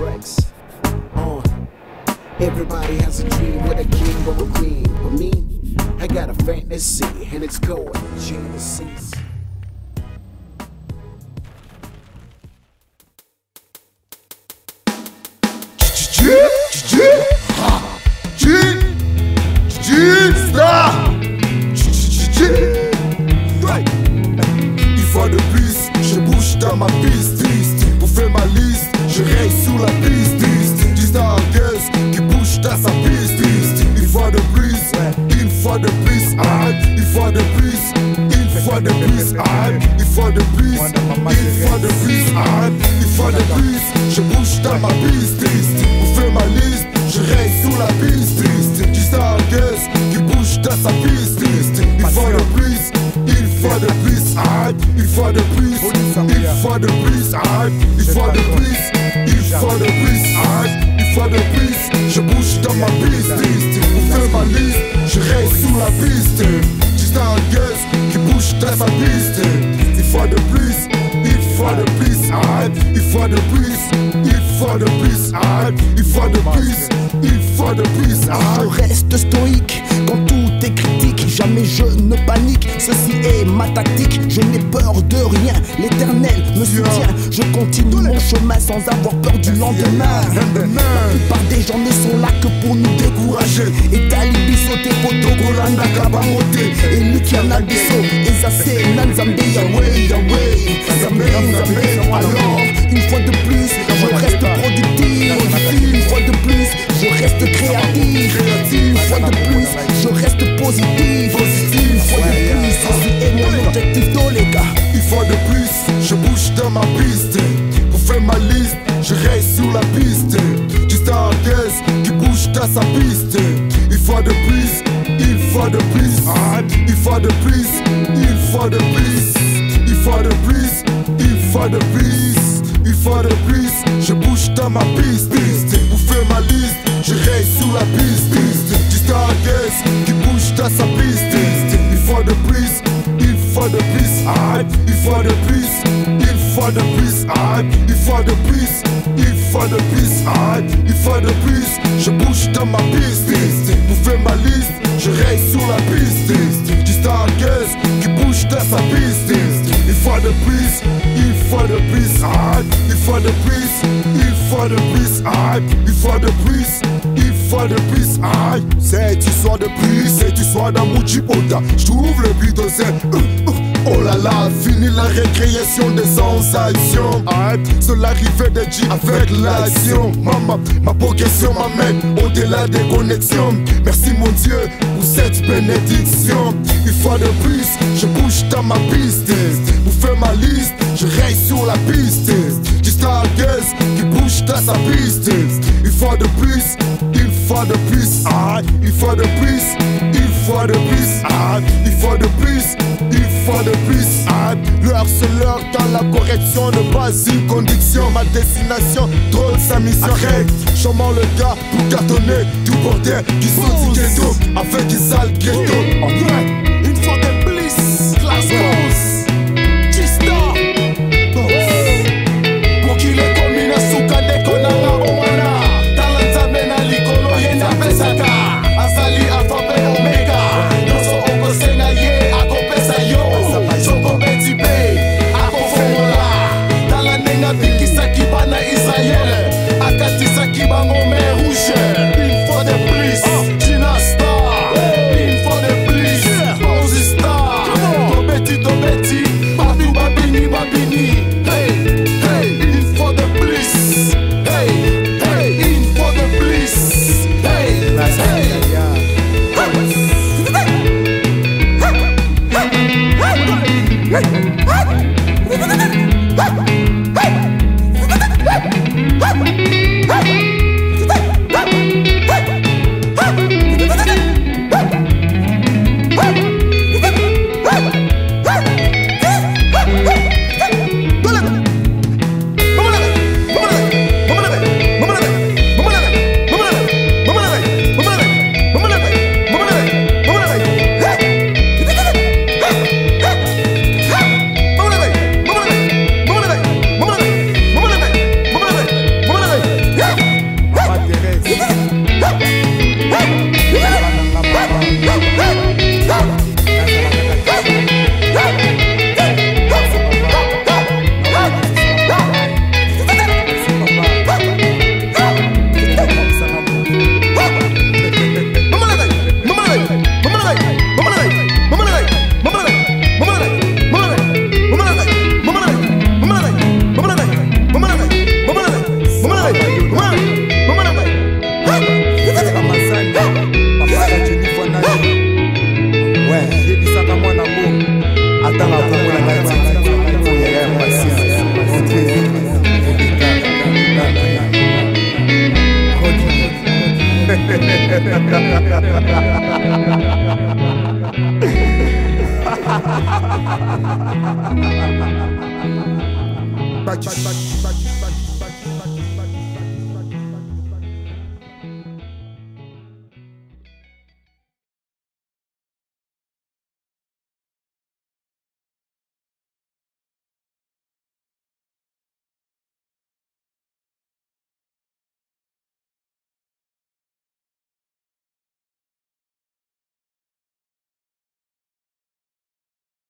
Rex. Everybody has a dream with a king or a queen. But me, I got a fantasy, and it's called Genesis. Une fois de plus, je bouge dans ma piste. Pour faire ma liste, je raye sous la piste. Stargaz qui bouge dans sa piste. Une fois de plus, une fois de plus, une fois de plus, une fois de plus, une fois de plus, une fois de plus, une fois de plus, je bouge dans ma piste. Pour faire ma liste, je raye sous la piste. Stargaz qui bouge dans sa piste. Une fois de plus, une fois de plus, une fois de plus, une fois de plus, une fois de plus, une fois de plus, une fois de plus, je bouge dans ma piste. Pour faire ma liste, je raye sous la piste. Stargaz qui bouge dans sa piste. Une fois de plus, une fois de plus, une fois de plus, une fois de plus, une fois de plus, une fois de plus. Je reste stoïque quand tout est critique. Jamais je ne panique, ceci est ma tactique. Je n'ai peur de rien, l'éternel me soutient. Je continue mon chemin sans avoir peur du lendemain. La plupart des gens ne sont là que pour nous décourager. Et talibi sauter poto kolanda kabamote. Et lukiana biso, ezase nanzambe Yahweh, Yahweh, Zambé, Zambé. Alors, une fois de plus, je reste productif. Une fois de plus, je reste créatif. Une fois de plus, je reste positif. Une fois de plus, ceci est mon objectif dans les gars. Une fois de plus, je bouge dans ma piste. Pour faire ma liste, je raye sur la piste. Du Stargaz qui bouge dans sa piste. Une fois de plus, une fois de plus, une fois de plus, une fois de plus, une fois de plus, une fois de plus, une fois de plus, je bouge dans ma piste. Pour faire ma liste, je raye sur la piste. Du Stargaz qui bouge dans sa piste. Une fois de plus, une fois de plus, une fois de plus, une fois de plus, une fois de plus, une fois de plus, une fois de plus, je bouge dans ma piste. Pour faire ma liste, je raye sur la piste. Du Stargaz qui bouge dans sa piste. Une fois de plus, une fois de plus, une fois de plus, une fois de plus, une fois de plus, une fois de plus. Cette histoire de plus, cette histoire d'amour Djibouta. J'trouve le but de oh là là, fini la récréation des sensations. C'est l'arrivée de J avec l'action. Ma progression m'amène au-delà des connexions. Merci mon Dieu pour cette bénédiction. Une fois de plus, je bouge dans ma piste. Pour faire ma liste, je raye sur la piste. Du Stargaz qui bouge dans sa piste. Une fois de plus, une fois de plus, une fois de plus, une fois de plus, une fois de plus, une fois de plus. Le harceleur dans la correction de base, une condition. Ma destination, drôle sa mission règle. Chômant le gars pour cartonner du bordel qui sont du ghetto avec des sales ghetto. Une fois de plus, classe pause. G-Star. Pour qu'il est commis à Soukade Konara Owana. Talanzame na likolo yena pesaka. Azali alphabet omega. Yoso oko sena ye akopesa yo. Soko beti pe akofomola. Talanenga bikisa kibana Israel. Akatisa kibango me rouge. Une fois de plus, Gina Star. Une fois de plus. Bad Bad